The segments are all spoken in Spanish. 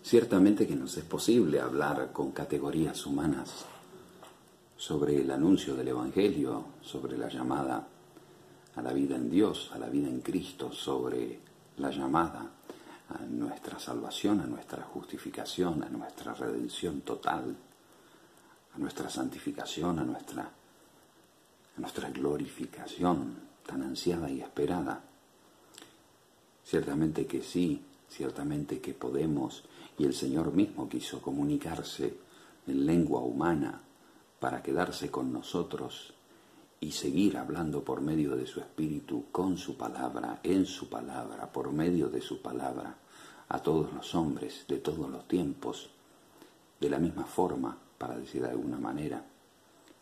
Ciertamente que nos es posible hablar con categorías humanas sobre el anuncio del Evangelio, sobre la llamada a la vida en Dios, a la vida en Cristo, sobre la llamada a nuestra salvación, a nuestra justificación, a nuestra redención total, a nuestra santificación, a nuestra glorificación tan ansiada y esperada. Ciertamente que sí, ciertamente que podemos, y el Señor mismo quiso comunicarse en lengua humana para quedarse con nosotros y seguir hablando por medio de su Espíritu, con su palabra, en su palabra, por medio de su palabra, a todos los hombres de todos los tiempos, de la misma forma, para decir de alguna manera.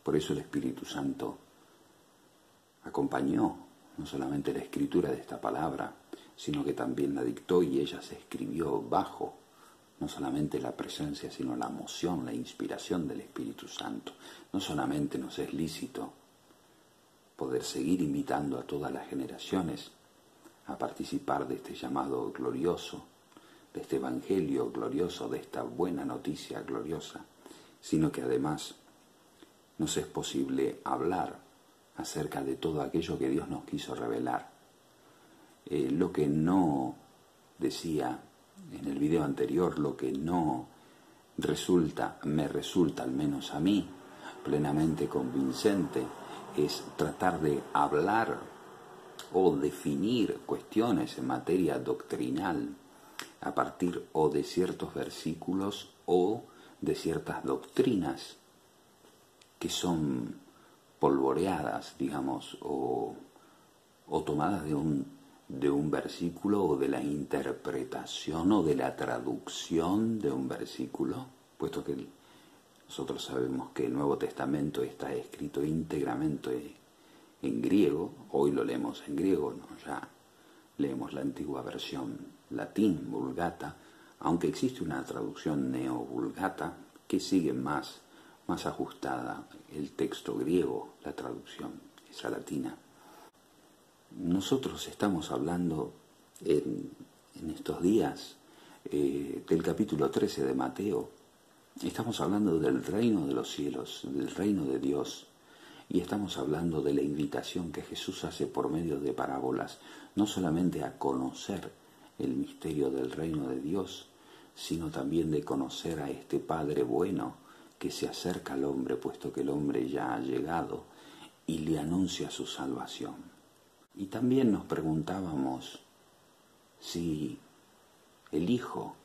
Por eso el Espíritu Santo acompañó no solamente la escritura de esta palabra, sino que también la dictó y ella se escribió bajo no solamente la presencia, sino la moción, la inspiración del Espíritu Santo. No solamente nos es lícito poder seguir invitando a todas las generaciones a participar de este llamado glorioso, de este evangelio glorioso, de esta buena noticia gloriosa, sino que además nos es posible hablar acerca de todo aquello que Dios nos quiso revelar. Lo que no decía en el video anterior, lo que no me resulta al menos a mí plenamente convincente, es tratar de hablar o definir cuestiones en materia doctrinal a partir o de ciertos versículos o de ciertas doctrinas que son polvoreadas, digamos, o tomadas de un versículo o de la interpretación o de la traducción de un versículo, puesto que nosotros sabemos que el Nuevo Testamento está escrito íntegramente en griego. Hoy lo leemos en griego, ¿no? Ya leemos la antigua versión latín, Vulgata, aunque existe una traducción neo-vulgata que sigue más ajustada el texto griego, la traducción, esa latina. Nosotros estamos hablando en estos días del capítulo 13 de Mateo. Estamos hablando del reino de los cielos, del reino de Dios, y estamos hablando de la invitación que Jesús hace por medio de parábolas, no solamente a conocer el misterio del reino de Dios, sino también de conocer a este Padre bueno que se acerca al hombre, puesto que el hombre ya ha llegado, y le anuncia su salvación. Y también nos preguntábamos si el Hijo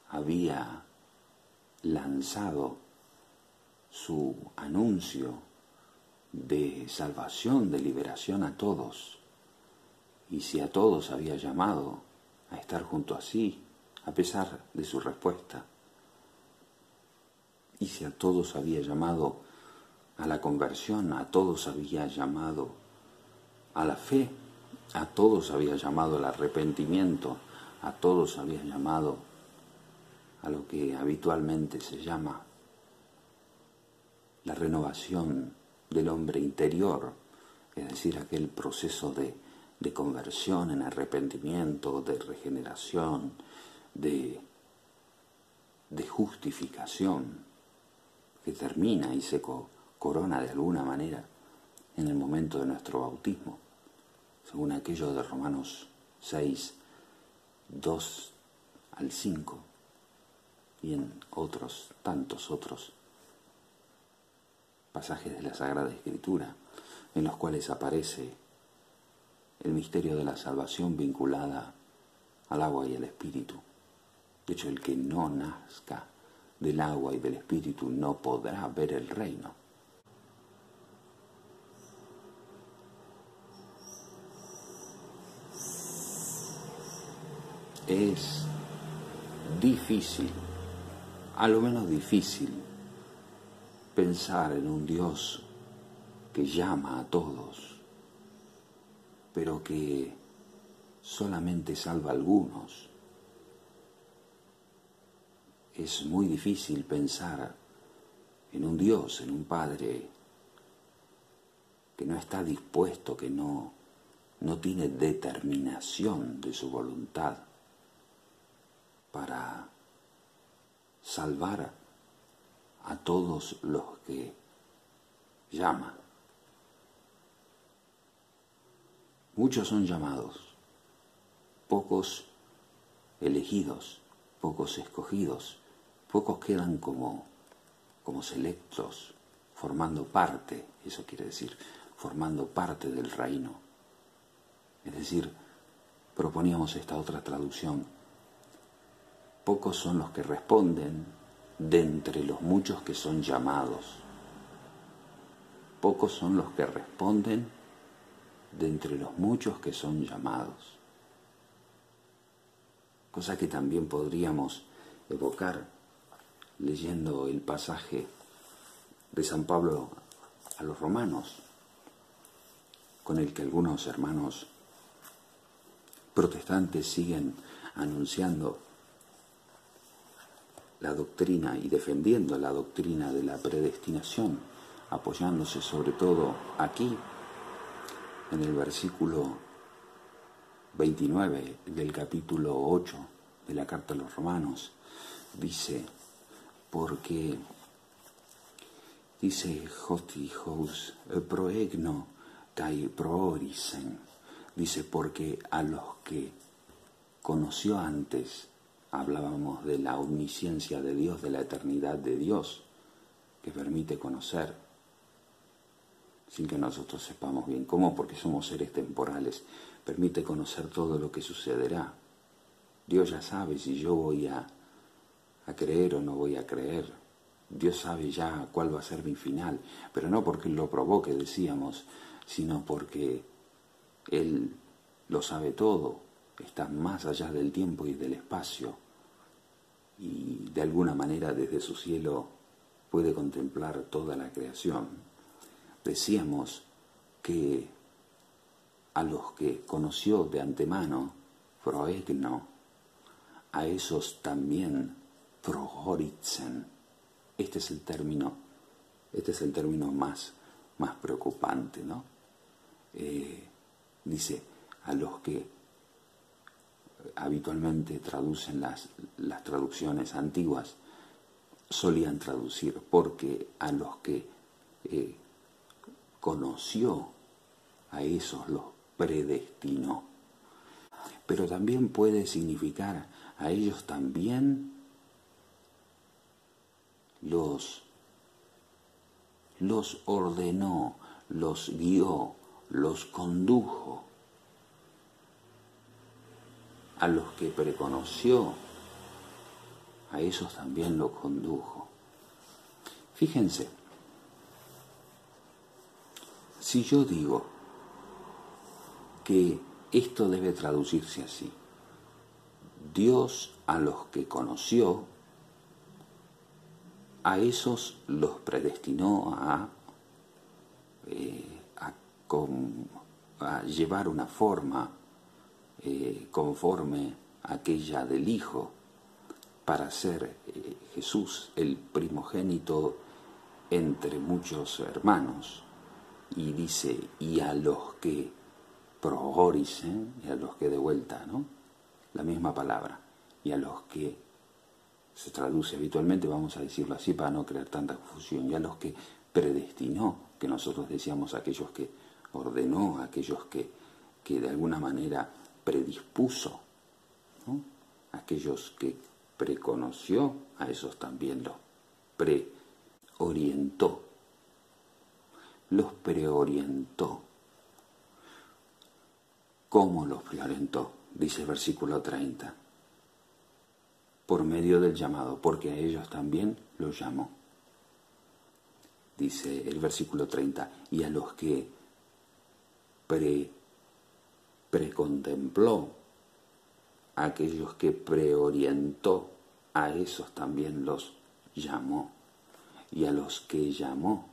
había lanzado su anuncio de salvación, de liberación a todos, y si a todos había llamado a estar junto a sí, a pesar de su respuesta, y si a todos había llamado a la conversión, a todos había llamado a la fe, a todos había llamado al arrepentimiento, a todos había llamado a lo que habitualmente se llama la renovación del hombre interior, es decir, aquel proceso de conversión en arrepentimiento, de regeneración, de justificación, que termina y se corona de alguna manera en el momento de nuestro bautismo, según aquello de Romanos 6, 2 al 5, y en tantos otros pasajes de la Sagrada Escritura, en los cuales aparece el misterio de la salvación vinculada al agua y al Espíritu. De hecho, el que no nazca del agua y del Espíritu no podrá ver el reino. Es difícil, a lo menos difícil, pensar en un Dios que llama a todos, pero que solamente salva a algunos. Es muy difícil pensar en un Dios, en un Padre que no está dispuesto, que no tiene determinación de su voluntad para salvar a todos los que llama. Muchos son llamados, pocos elegidos, pocos escogidos, pocos quedan como selectos, formando parte, eso quiere decir, formando parte del reino. Es decir, proponíamos esta otra traducción: pocos son los que responden de entre los muchos que son llamados. Pocos son los que responden de entre los muchos que son llamados. Cosa que también podríamos evocar leyendo el pasaje de San Pablo a los Romanos, con el que algunos hermanos protestantes siguen anunciando la doctrina y defendiendo la doctrina de la predestinación, apoyándose sobre todo aquí en el versículo 29 del capítulo 8 de la carta a los Romanos. Dice, porque dice Hoti Hous proegno kai proorisen, dice, porque a los que conoció antes, hablábamos de la omnisciencia de Dios, de la eternidad de Dios, que permite conocer sin que nosotros sepamos bien cómo, porque somos seres temporales, permite conocer todo lo que sucederá. Dios ya sabe si yo voy a creer o no voy a creer. Dios sabe ya cuál va a ser mi final, pero no porque Él lo provoque, decíamos, sino porque Él lo sabe todo, está más allá del tiempo y del espacio, y de alguna manera desde su cielo puede contemplar toda la creación. Decíamos que a los que conoció de antemano, proegno, a esos también prohoritzen. Este es el término más preocupante, ¿no? Dice, a los que habitualmente traducen las traducciones antiguas, solían traducir, porque a los que conoció, a esos los predestinó. Pero también puede significar, a ellos también los ordenó, los guió, los condujo. A los que preconoció, a esos también los condujo. Fíjense, si yo digo que esto debe traducirse así: Dios a los que conoció, a esos los predestinó a llevar una forma conforme a aquella del Hijo, para ser Jesús el primogénito entre muchos hermanos. Y dice, y a los que prohorisen, y a los que de vuelta, ¿no? La misma palabra, y a los que se traduce habitualmente, vamos a decirlo así para no crear tanta confusión, y a los que predestinó, que nosotros decíamos aquellos que ordenó, aquellos que de alguna manera predispuso, ¿no? Aquellos que preconoció, a esos también los preorientó. Los preorientó. ¿Cómo los preorientó? Dice el versículo 30. Por medio del llamado, porque a ellos también los llamó. Dice el versículo 30, y a los que precontempló, a aquellos que preorientó, a esos también los llamó. Y a los que llamó,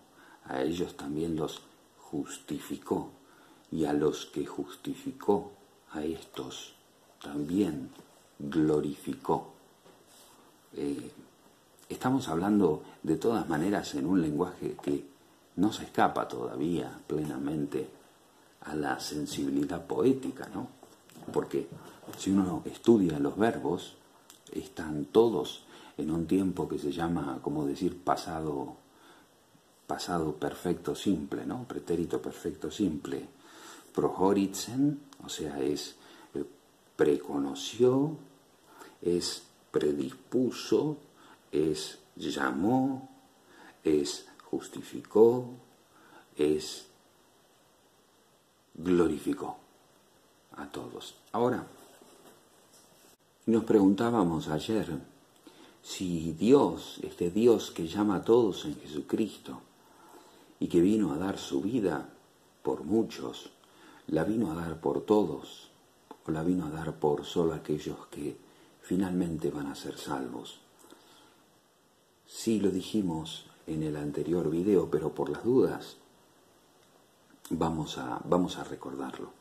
a ellos también los justificó. Y a los que justificó, a estos también glorificó. Estamos hablando de todas maneras en un lenguaje que no se escapa todavía plenamente a la sensibilidad poética, ¿no? Porque si uno estudia los verbos, están todos en un tiempo que se llama, como decir, pasado perfecto simple, ¿no? Pretérito perfecto simple. Prohoritzen, o sea, es preconoció, es predispuso, es llamó, es justificó, es glorificó a todos. Ahora, nos preguntábamos ayer si Dios, este Dios que llama a todos en Jesucristo y que vino a dar su vida por muchos, la vino a dar por todos o la vino a dar por solo aquellos que finalmente van a ser salvos. Sí lo dijimos en el anterior video, pero por las dudas vamos a recordarlo.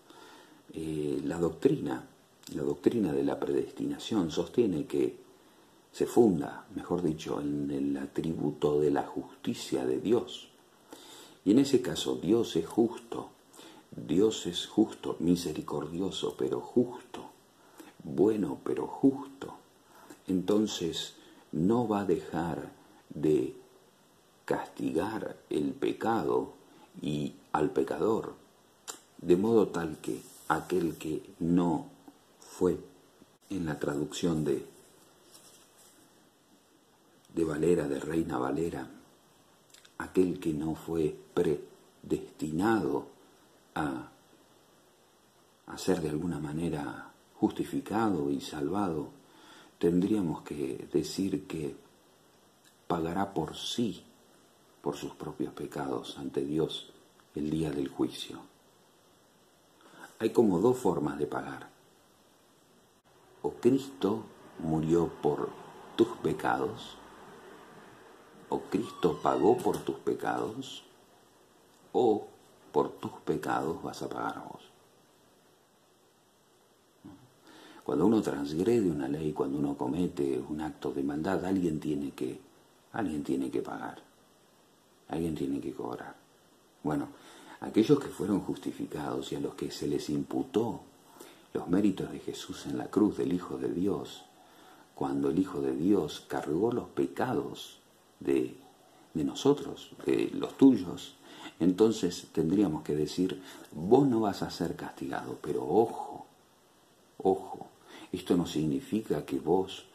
La doctrina de la predestinación sostiene que se funda, mejor dicho, en el atributo de la justicia de Dios. Y en ese caso Dios es justo, misericordioso pero justo, bueno pero justo. Entonces no va a dejar de castigar el pecado y al pecador, de modo tal que aquel que no fue, en la traducción de Valera, de Reina Valera, aquel que no fue predestinado a ser de alguna manera justificado y salvado, tendríamos que decir que pagará por sí, por sus propios pecados ante Dios el día del juicio. Hay como dos formas de pagar. O Cristo murió por tus pecados, o Cristo pagó por tus pecados, o por tus pecados vas a pagar vos. Cuando uno transgrede una ley, cuando uno comete un acto de maldad, alguien tiene que pagar, alguien tiene que cobrar. Bueno, aquellos que fueron justificados y a los que se les imputó los méritos de Jesús en la cruz del Hijo de Dios, cuando el Hijo de Dios cargó los pecados de nosotros, de los tuyos, entonces tendríamos que decir, vos no vas a ser castigado, pero ojo, esto no significa que vos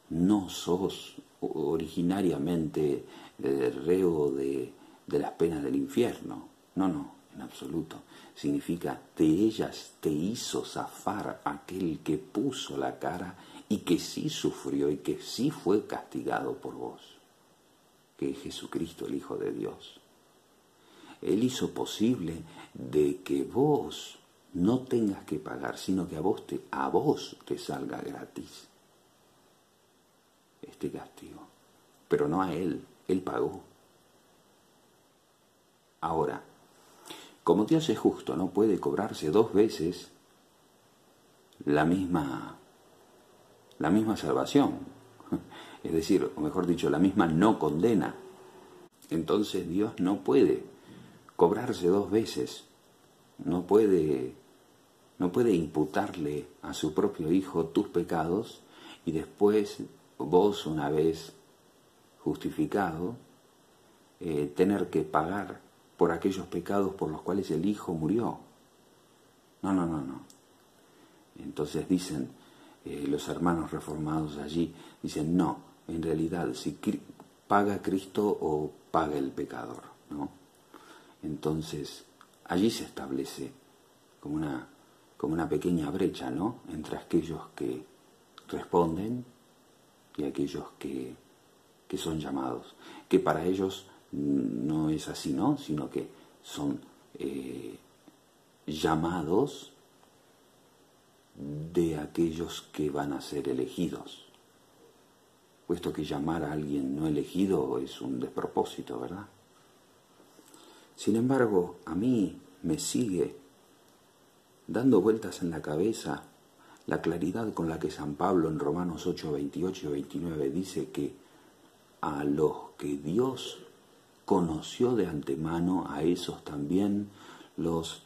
no sos originariamente reo de las penas del infierno. No, en absoluto. Significa, de ellas te hizo zafar aquel que puso la cara y que sí sufrió y que sí fue castigado por vos, que es Jesucristo, el Hijo de Dios. Él hizo posible de que vos no tengas que pagar, sino que a vos te salga gratis este castigo. Pero no a él pagó. Ahora, como Dios es justo, no puede cobrarse dos veces la misma salvación. Es decir, o mejor dicho, la misma no condena. Entonces Dios no puede cobrarse dos veces. No puede imputarle a su propio Hijo tus pecados y después vos, una vez justificado, tener que pagar por aquellos pecados por los cuales el Hijo murió. No. Entonces dicen los hermanos reformados allí, dicen, no, en realidad, si paga Cristo o paga el pecador, ¿no? Entonces, allí se establece como una pequeña brecha, ¿no?, entre aquellos que responden y aquellos que son llamados, que para ellos no es así, ¿no?, sino que son llamados de aquellos que van a ser elegidos, puesto que llamar a alguien no elegido es un despropósito, ¿verdad? Sin embargo, a mí me sigue dando vueltas en la cabeza la claridad con la que San Pablo en Romanos 8, 28 y 29 dice que a los que Dios conoció de antemano, a esos también los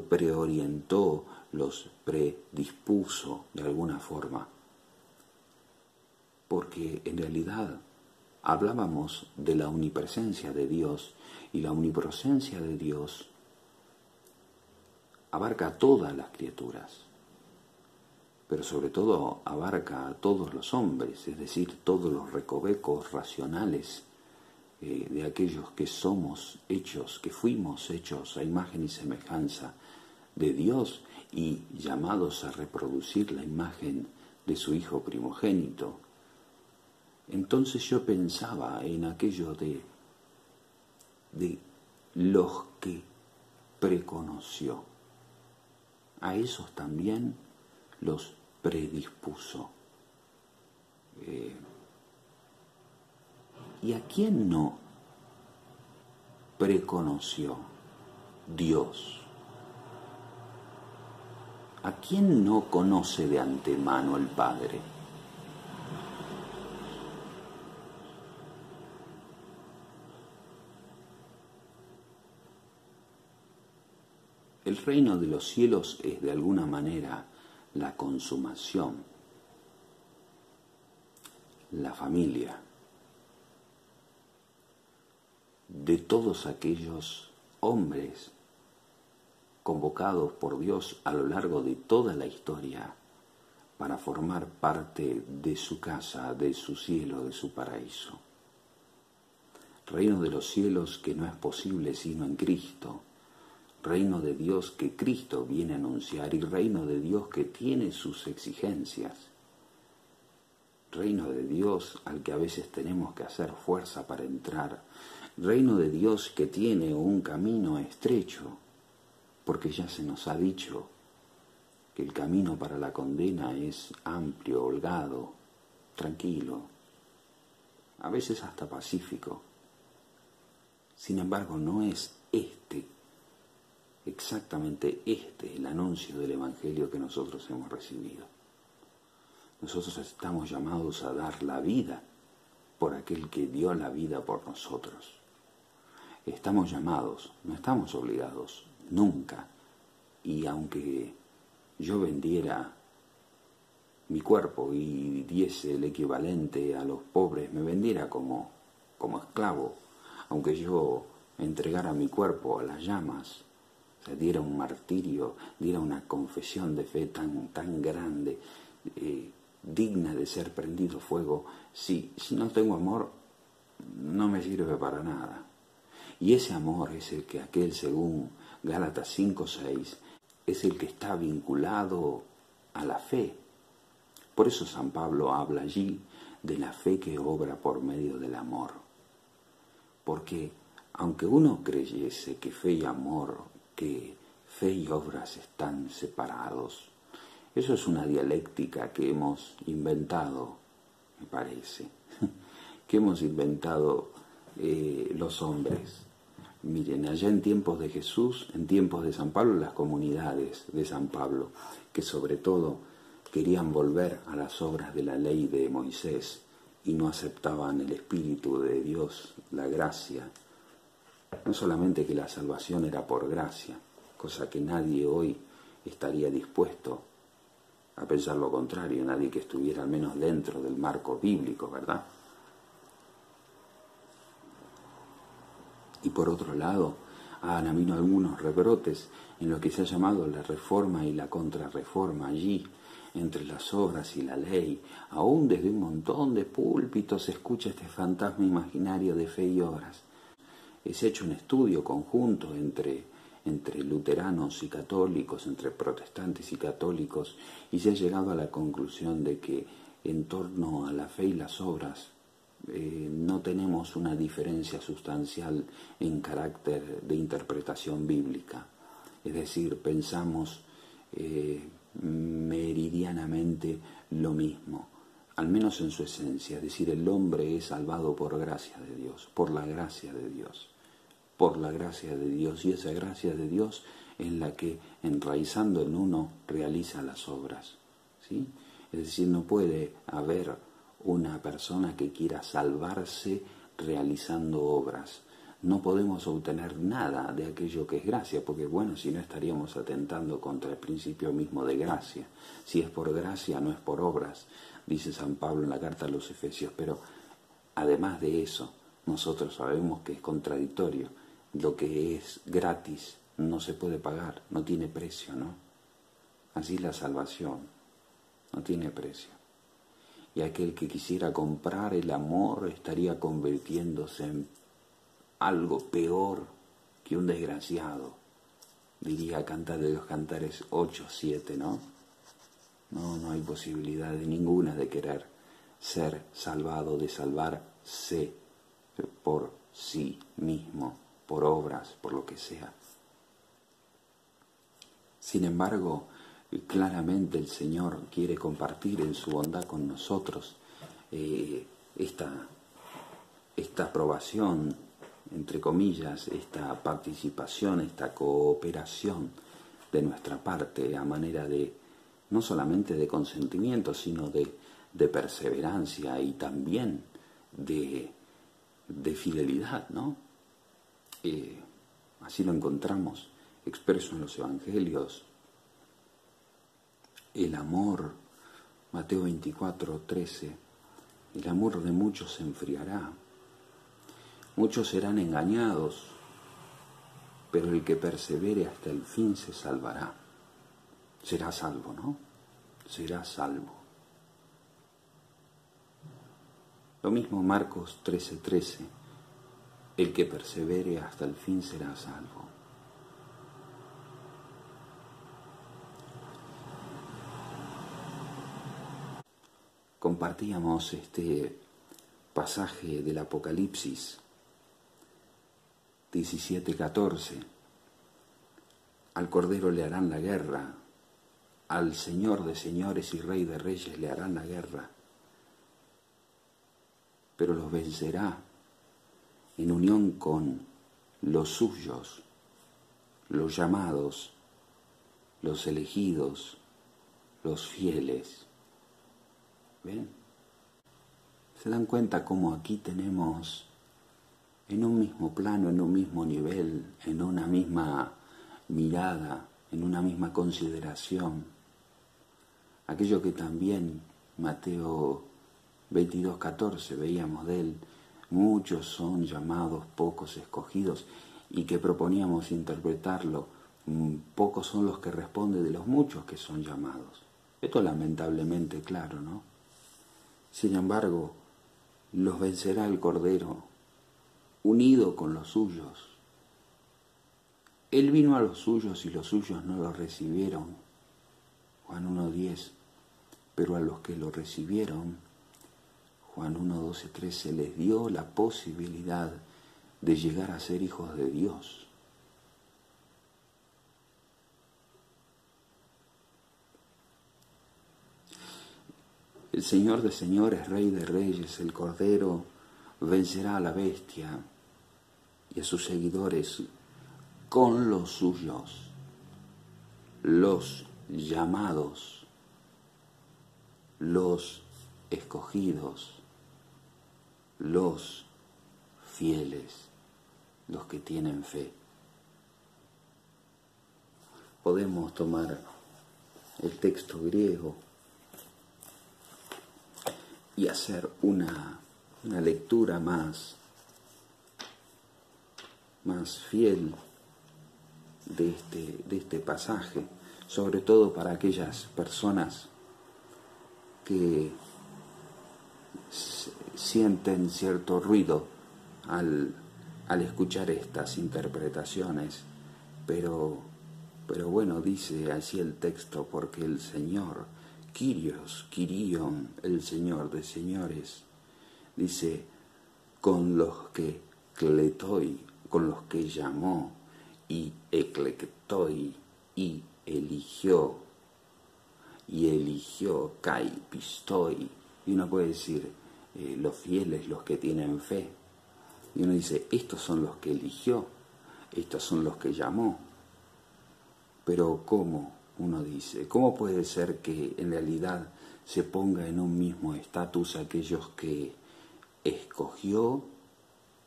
preorientó, los predispuso de alguna forma porque en realidad hablábamos de la omnipresencia de Dios, y la omnipresencia de Dios abarca a todas las criaturas, pero sobre todo abarca a todos los hombres, es decir, todos los recovecos racionales de aquellos que somos hechos, que fuimos hechos a imagen y semejanza de Dios y llamados a reproducir la imagen de su Hijo primogénito. Entonces yo pensaba en aquello de los que preconoció. A esos también los predispuso. ¿Y a quién no preconoció? Dios. ¿A quién no conoce de antemano el Padre? El reino de los cielos es de alguna manera la consumación, la familia de todos aquellos hombres convocados por Dios a lo largo de toda la historia para formar parte de su casa, de su cielo, de su paraíso. Reino de los cielos que no es posible sino en Cristo. Reino de Dios que Cristo viene a anunciar y reino de Dios que tiene sus exigencias. Reino de Dios al que a veces tenemos que hacer fuerza para entrar. Reino de Dios que tiene un camino estrecho, porque ya se nos ha dicho que el camino para la condena es amplio, holgado, tranquilo, a veces hasta pacífico. Sin embargo, no es exactamente el anuncio del Evangelio que nosotros hemos recibido. Nosotros estamos llamados a dar la vida por aquel que dio la vida por nosotros. Estamos llamados, no estamos obligados, nunca. Y aunque yo vendiera mi cuerpo y diese el equivalente a los pobres, me vendiera como esclavo, aunque yo entregara mi cuerpo a las llamas, o sea, diera un martirio, diera una confesión de fe tan grande, digna de ser prendido fuego, si no tengo amor, no me sirve para nada. Y ese amor es el que aquel, según Gálatas 5:6, es el que está vinculado a la fe. Por eso San Pablo habla allí de la fe que obra por medio del amor. Porque aunque uno creyese que fe y amor, que fe y obras están separados, eso es una dialéctica que hemos inventado, me parece, que hemos inventado los hombres. Miren, allá en tiempos de Jesús, en tiempos de San Pablo, las comunidades de San Pablo, que sobre todo querían volver a las obras de la ley de Moisés y no aceptaban el Espíritu de Dios, la gracia. No solamente que la salvación era por gracia, cosa que nadie hoy estaría dispuesto a pensar lo contrario, nadie que estuviera al menos dentro del marco bíblico, ¿verdad? Y por otro lado, han habido algunos rebrotes en lo que se ha llamado la reforma y la contrarreforma allí, entre las obras y la ley. Aún desde un montón de púlpitos se escucha este fantasma imaginario de fe y obras. Es hecho un estudio conjunto entre luteranos y católicos, entre protestantes y católicos, y se ha llegado a la conclusión de que en torno a la fe y las obras no tenemos una diferencia sustancial en carácter de interpretación bíblica. Es decir, pensamos meridianamente lo mismo, al menos en su esencia. Es decir, el hombre es salvado por gracia de Dios, por la gracia de Dios, por la gracia de Dios, y esa gracia de Dios es la que, enraizando en uno, realiza las obras, ¿sí? Es decir, no puede haber una persona que quiera salvarse realizando obras. No podemos obtener nada de aquello que es gracia, porque bueno, si no estaríamos atentando contra el principio mismo de gracia. Si es por gracia, no es por obras. dice San Pablo en la carta a los Efesios, pero además de eso, nosotros sabemos que es contradictorio. Lo que es gratis no se puede pagar, no tiene precio, ¿no? Así la salvación no tiene precio. Y aquel que quisiera comprar el amor estaría convirtiéndose en algo peor que un desgraciado. Diría Cantar de los Cantares 8:7, ¿no? No hay posibilidad de ninguna de querer ser salvado, de salvarse por sí mismo, por obras, por lo que sea. Sin embargo, claramente el Señor quiere compartir en su bondad con nosotros esta aprobación, entre comillas, esta participación, esta cooperación de nuestra parte a manera de, no solamente de consentimiento, sino de perseverancia y también de fidelidad, ¿no? Así lo encontramos expreso en los evangelios. El amor, Mateo 24:13, el amor de muchos se enfriará, muchos serán engañados, pero el que persevere hasta el fin se salvará. Será salvo, ¿no? Será salvo. Lo mismo Marcos 13:13, el que persevere hasta el fin será salvo. Compartíamos este pasaje del Apocalipsis 17:14. Al Cordero le harán la guerra, al Señor de señores y Rey de reyes le harán la guerra, pero los vencerá en unión con los suyos, los llamados, los elegidos, los fieles. ¿Ven? ¿Se dan cuenta cómo aquí tenemos en un mismo plano, en un mismo nivel, en una misma mirada, en una misma consideración, aquello que también Mateo 22:14 veíamos de él, muchos son llamados, pocos escogidos, y que proponíamos interpretarlo, pocos son los que responden de los muchos que son llamados? Esto lamentablemente claro, ¿no? Sin embargo, los vencerá el Cordero, unido con los suyos. Él vino a los suyos y los suyos no lo recibieron. Juan 1:10. Pero a los que lo recibieron, Juan 1:12-13, les dio la posibilidad de llegar a ser hijos de Dios. El Señor de señores, Rey de reyes, el Cordero, vencerá a la bestia y a sus seguidores con los suyos, los llamados, los escogidos, los fieles, los que tienen fe. Podemos tomar el texto griego y hacer una lectura más fiel de este pasaje, sobre todo para aquellas personas que sienten cierto ruido al escuchar estas interpretaciones, pero bueno, dice así el texto, porque el Señor, Kyrion, el Señor de señores, dice, con los que cletoi, con los que llamó, y eclectoi, y eligió kai pistoi. Y uno puede decir, los fieles, los que tienen fe. Y uno dice, estos son los que eligió, estos son los que llamó. Pero ¿cómo? Uno dice, ¿cómo puede ser que en realidad se ponga en un mismo estatus aquellos que escogió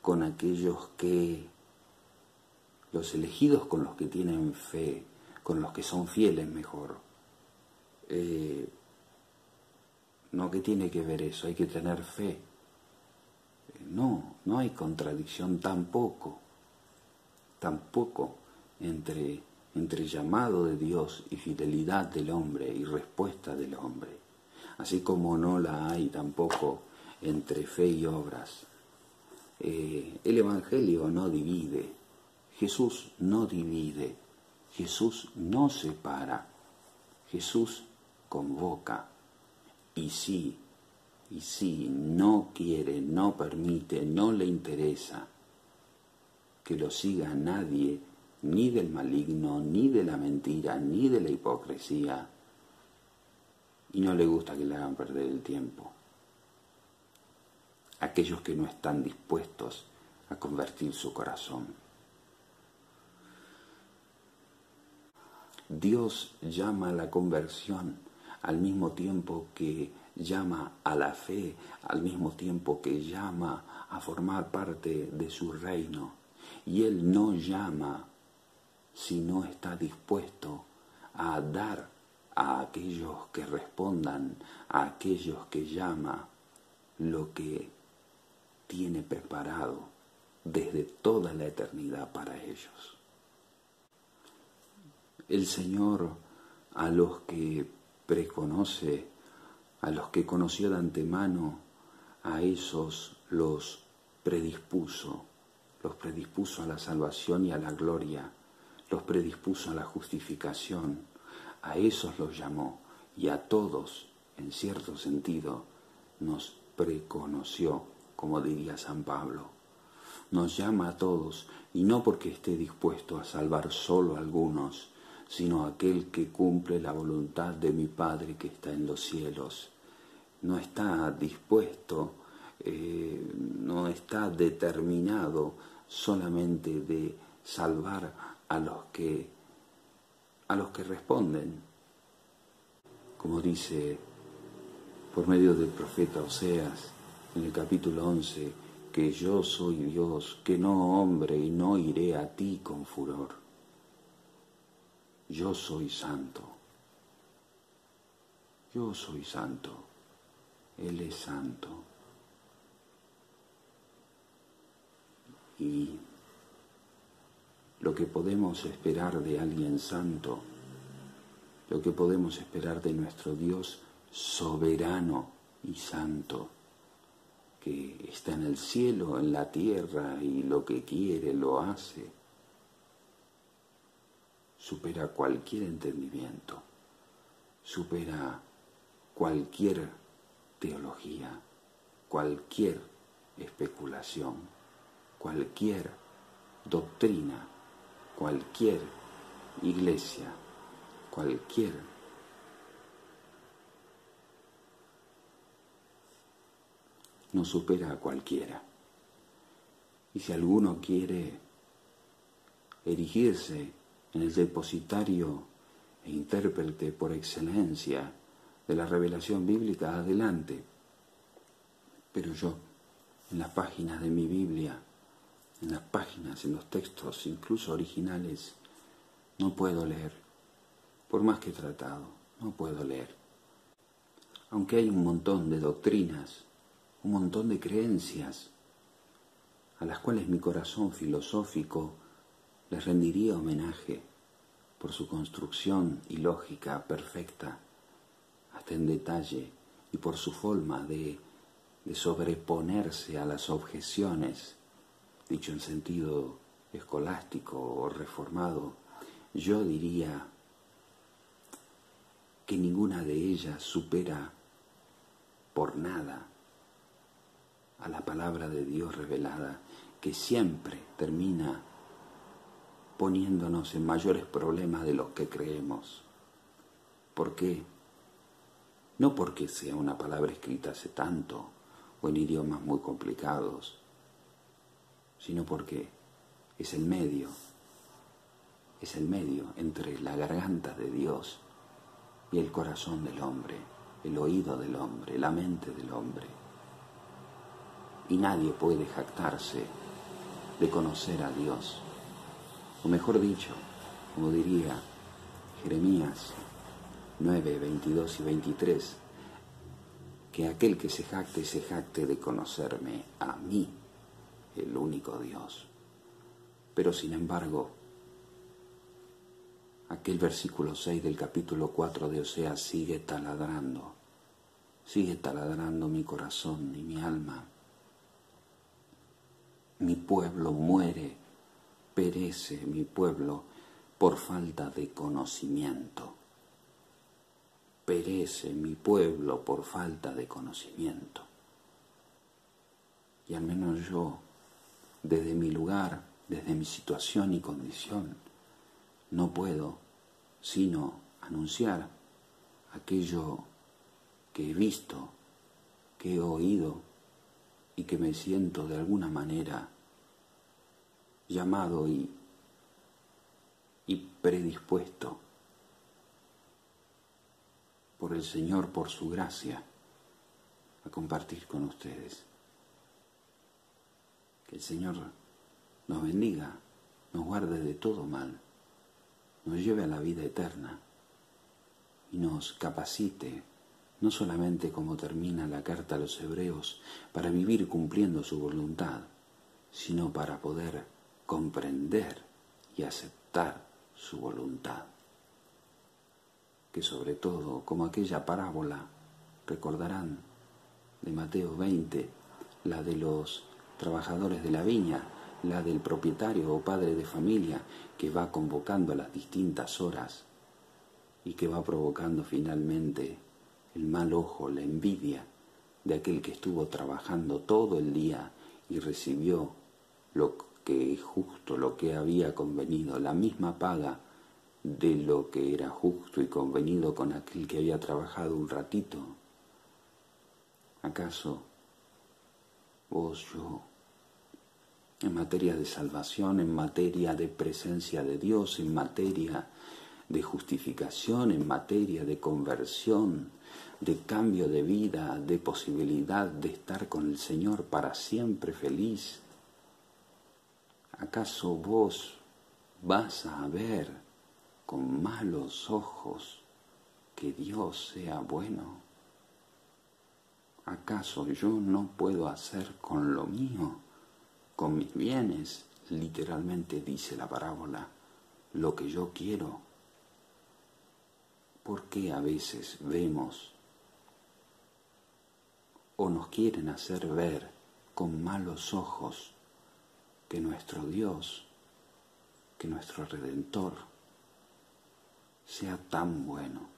con aquellos que, los elegidos con los que tienen fe, con los que son fieles mejor? No, ¿qué tiene que ver eso? Hay que tener fe. No, no hay contradicción tampoco entre llamado de Dios y fidelidad del hombre y respuesta del hombre, así como no la hay tampoco entre fe y obras. El Evangelio no divide, Jesús no divide, Jesús no separa, Jesús convoca, y sí, no quiere, no permite, no le interesa que lo siga nadie, ni del maligno, ni de la mentira, ni de la hipocresía, y no le gusta que le hagan perder el tiempo. Aquellos que no están dispuestos a convertir su corazón. Dios llama a la conversión al mismo tiempo que llama a la fe, al mismo tiempo que llama a formar parte de su reino. Y Él no llama si no está dispuesto a dar a aquellos que respondan, a aquellos que llama, lo que tiene preparado desde toda la eternidad para ellos. El Señor a los que preconoce, a los que conoció de antemano, a esos los predispuso a la salvación y a la gloria, los predispuso a la justificación, a esos los llamó, y a todos, en cierto sentido, nos preconoció, como diría San Pablo. Nos llama a todos, y no porque esté dispuesto a salvar solo a algunos, sino a aquel que cumple la voluntad de mi Padre que está en los cielos. No está dispuesto, no está determinado solamente de salvar a los que responden, como dice por medio del profeta Oseas en el capítulo 11, que yo soy Dios, que no hombre, y no iré a ti con furor. Yo soy santo. Yo soy santo. Él es santo. Y lo que podemos esperar de alguien santo, lo que podemos esperar de nuestro Dios soberano y santo, que está en el cielo, en la tierra, y lo que quiere lo hace, supera cualquier entendimiento, supera cualquier teología, cualquier especulación, cualquier doctrina, cualquier iglesia, cualquier no supera a cualquiera. Y si alguno quiere erigirse en el depositario e intérprete por excelencia de la revelación bíblica, adelante. Pero yo, en las páginas de mi Biblia, en las páginas, en los textos, incluso originales, no puedo leer. Por más que he tratado, no puedo leer. Aunque hay un montón de doctrinas, un montón de creencias, a las cuales mi corazón filosófico les rendiría homenaje por su construcción y lógica perfecta, hasta en detalle, y por su forma de sobreponerse a las objeciones, dicho en sentido escolástico o reformado, yo diría que ninguna de ellas supera por nada a la palabra de Dios revelada, que siempre termina poniéndonos en mayores problemas de los que creemos. ¿Por qué? No porque sea una palabra escrita hace tanto o en idiomas muy complicados, sino porque es el medio entre la garganta de Dios y el corazón del hombre, el oído del hombre, la mente del hombre. Y nadie puede jactarse de conocer a Dios. O mejor dicho, como diría Jeremías 9, 22 y 23, que aquel que se jacte de conocerme a mí, el único Dios. Pero sin embargo, aquel versículo 6 del capítulo 4 de Oseas sigue taladrando mi corazón y mi alma. Mi pueblo muere, perece mi pueblo por falta de conocimiento. Perece mi pueblo por falta de conocimiento. Y al menos yo, desde mi lugar, desde mi situación y condición, no puedo sino anunciar aquello que he visto, que he oído y que me siento de alguna manera llamado y predispuesto por el Señor, por su gracia, a compartir con ustedes. Que el Señor nos bendiga, nos guarde de todo mal, nos lleve a la vida eterna y nos capacite, no solamente como termina la carta a los Hebreos, para vivir cumpliendo su voluntad, sino para poder comprender y aceptar su voluntad. Que sobre todo, como aquella parábola, recordarán de Mateo 20, la de los trabajadores de la viña, la del propietario o padre de familia que va convocando a las distintas horas y que va provocando finalmente el mal ojo, la envidia de aquel que estuvo trabajando todo el día y recibió lo que es justo, lo que había convenido, la misma paga de lo que era justo y convenido con aquel que había trabajado un ratito. ¿Acaso vos, yo, en materia de salvación, en materia de presencia de Dios, en materia de justificación, en materia de conversión, de cambio de vida, de posibilidad de estar con el Señor para siempre feliz, ¿acaso vos vas a ver con malos ojos que Dios sea bueno? ¿Acaso yo no puedo hacer con lo mío, con mis bienes, literalmente dice la parábola, lo que yo quiero? ¿Por qué a veces vemos o nos quieren hacer ver con malos ojos que nuestro Dios, que nuestro Redentor sea tan bueno?